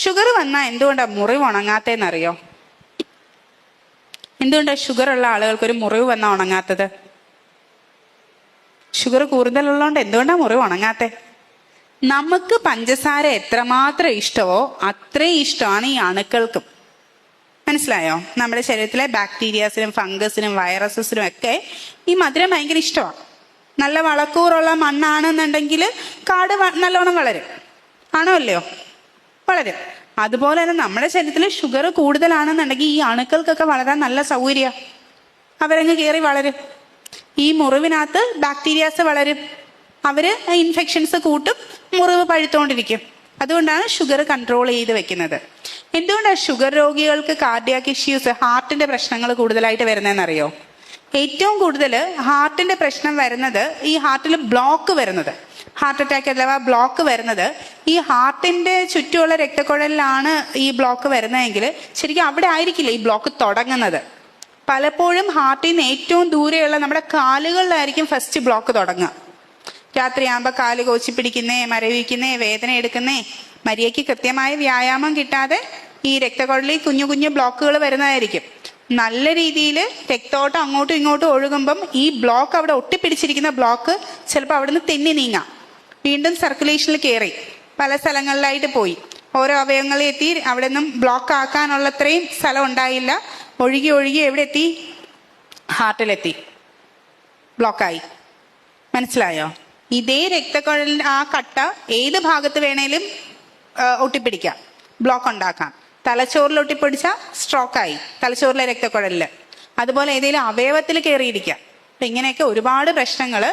Sugar വന്നാൽ എന്തുകൊണ്ടാണ് മുറിവ് ഉണങ്ങാത്തതെന്നറിയോ? എന്തുകൊണ്ടാണ് ഷുഗർ ഉള്ള ആളുകൾക്ക് ഒരു മുറിവ് വന്നാൽ ഉണങ്ങാത്തത്? ഷുഗർ കൂടുതലുള്ളതുകൊണ്ട് എന്തുകൊണ്ടാണ് മുറിവ് ഉണങ്ങാത്തത്? നമുക്ക് പഞ്ചസാര എത്രമാത്രം ഇഷ്ടമോ അത്രയും ഇഷ്ടമാണ് ഈ അണുക്കൾക്കും. മനസ്സിലായോ? നമ്മുടെ ശരീരത്തിലെ ബാക്ടീരിയാസിനും ഫംഗസിനും വൈറസസിനും ഒക്കെ ഈ മധുരം ഭയങ്കര ഇഷ്ടമാണ്. നല്ല വളക്കൂറുള്ള മണ്ണാണെന്നുണ്ടെങ്കിൽ കാട് നല്ലോണം വളരും. ആണോ അല്ലയോ? വളരും. അതുപോലെ തന്നെ നമ്മുടെ ശരീരത്തിൽ ഷുഗർ കൂടുതലാണെന്നുണ്ടെങ്കിൽ ഈ അണുക്കൾക്കൊക്കെ വളരാൻ നല്ല സൗകര്യം, അവരങ്ങ് കയറി വളരും. ഈ മുറിവിനകത്ത് ബാക്ടീരിയാസ് വളരും, അവര് ഇൻഫെക്ഷൻസ് കൂട്ടും, മുറിവ് പഴുത്തുകൊണ്ടിരിക്കും. അതുകൊണ്ടാണ് ഷുഗർ കൺട്രോൾ ചെയ്ത് വെക്കുന്നത്. എന്തുകൊണ്ടാണ് ഷുഗർ രോഗികൾക്ക് കാർഡിയാക് ഇഷ്യൂസ്, ഹാർട്ടിന്റെ പ്രശ്നങ്ങൾ കൂടുതലായിട്ട് വരുന്നതെന്നറിയോ? ഏറ്റവും കൂടുതൽ ഹാർട്ടിന്റെ പ്രശ്നം വരുന്നത്, ഈ ഹാർട്ടിൽ ബ്ലോക്ക് വരുന്നത്, ഹാർട്ട് അറ്റാക്ക് അഥവാ ബ്ലോക്ക് വരുന്നത് ഈ ഹാർട്ടിന്റെ ചുറ്റുമുള്ള രക്തക്കുഴലിലാണ് ഈ ബ്ലോക്ക് വരുന്നതെങ്കിൽ ശരിക്കും അവിടെ ആയിരിക്കില്ല ഈ ബ്ലോക്ക് തുടങ്ങുന്നത്. പലപ്പോഴും ഹാർട്ടിൽ നിന്ന് ഏറ്റവും ദൂരെയുള്ള നമ്മുടെ കാലുകളിലായിരിക്കും ഫസ്റ്റ് ബ്ലോക്ക് തുടങ്ങുക. രാത്രിയാകുമ്പോൾ കാല് കോച്ചി പിടിക്കുന്നേ, മരവിക്കുന്നേ, വേദന എടുക്കുന്നേ, മരിയയ്ക്ക് കൃത്യമായ വ്യായാമം കിട്ടാതെ ഈ രക്തക്കുഴലിൽ കുഞ്ഞു കുഞ്ഞു ബ്ലോക്കുകൾ വരുന്നതായിരിക്കും. നല്ല രീതിയിൽ രക്തോട്ടം അങ്ങോട്ടും ഇങ്ങോട്ടും ഒഴുകുമ്പം ഈ ബ്ലോക്ക് അവിടെ ഒട്ടിപ്പിടിച്ചിരിക്കുന്ന ബ്ലോക്ക് ചിലപ്പോൾ അവിടെ നിന്ന് തെന്നി നീങ്ങാം, വീണ്ടും സർക്കുലേഷനിൽ കയറി പല സ്ഥലങ്ങളിലായിട്ട് പോയി ഓരോ അവയവങ്ങളിൽ എത്തി. അവിടെ നിന്നും ബ്ലോക്ക് ആക്കാനുള്ളത്രയും സ്ഥലം ഉണ്ടായില്ല, ഒഴുകി ഒഴുകി എവിടെ എത്തി? ഹാർട്ടിലെത്തി, ബ്ലോക്കായി. മനസ്സിലായോ? ഇതേ രക്തക്കുഴലിന് ആ കട്ട ഏത് ഭാഗത്ത് വേണേലും ഒട്ടിപ്പിടിക്കാം, ബ്ലോക്ക് ഉണ്ടാക്കാം. തലച്ചോറിൽ ഒട്ടിപ്പിടിച്ചാൽ സ്ട്രോക്കായി, തലച്ചോറിലെ രക്തക്കുഴലില്. അതുപോലെ ഏതെങ്കിലും അവയവത്തിൽ കയറിയിരിക്കാം. അപ്പൊ ഇങ്ങനെയൊക്കെ ഒരുപാട് പ്രശ്നങ്ങൾ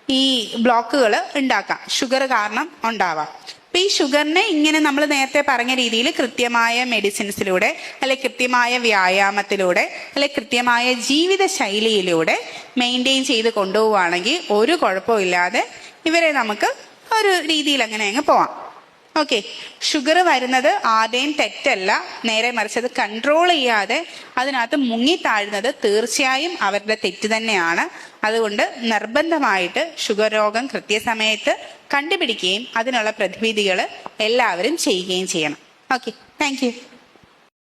ഈ ബ്ലോക്കുകൾ ഉണ്ടാക്കാം, ഷുഗർ കാരണം ഉണ്ടാവാം. അപ്പൊ ഈ ഷുഗറിനെ ഇങ്ങനെ നമ്മൾ നേരത്തെ പറഞ്ഞ രീതിയിൽ കൃത്യമായ മെഡിസിൻസിലൂടെ, അല്ലെ കൃത്യമായ വ്യായാമത്തിലൂടെ, അല്ലെ കൃത്യമായ ജീവിത ശൈലിയിലൂടെ മെയിൻറ്റെയിൻ ചെയ്ത് കൊണ്ടുപോവുകയാണെങ്കിൽ ഒരു കുഴപ്പമില്ലാതെ ഇവരെ നമുക്ക് ഒരു രീതിയിൽ അങ്ങനെ അങ്ങ് പോവാം. ഓക്കെ. ഷുഗർ വരുന്നത് ആദ്യം തെറ്റല്ല, നേരെ മറിച്ച് അത് കൺട്രോൾ ചെയ്യാതെ അതിനകത്ത് മുങ്ങിത്താഴുന്നത് തീർച്ചയായും അവരുടെ തെറ്റ് തന്നെയാണ്. അതുകൊണ്ട് നിർബന്ധമായിട്ട് ഷുഗർ രോഗം കൃത്യസമയത്ത് കണ്ടുപിടിക്കുകയും അതിനുള്ള പ്രതിവിധികൾ എല്ലാവരും ചെയ്യുകയും ചെയ്യണം. Okay, thank you.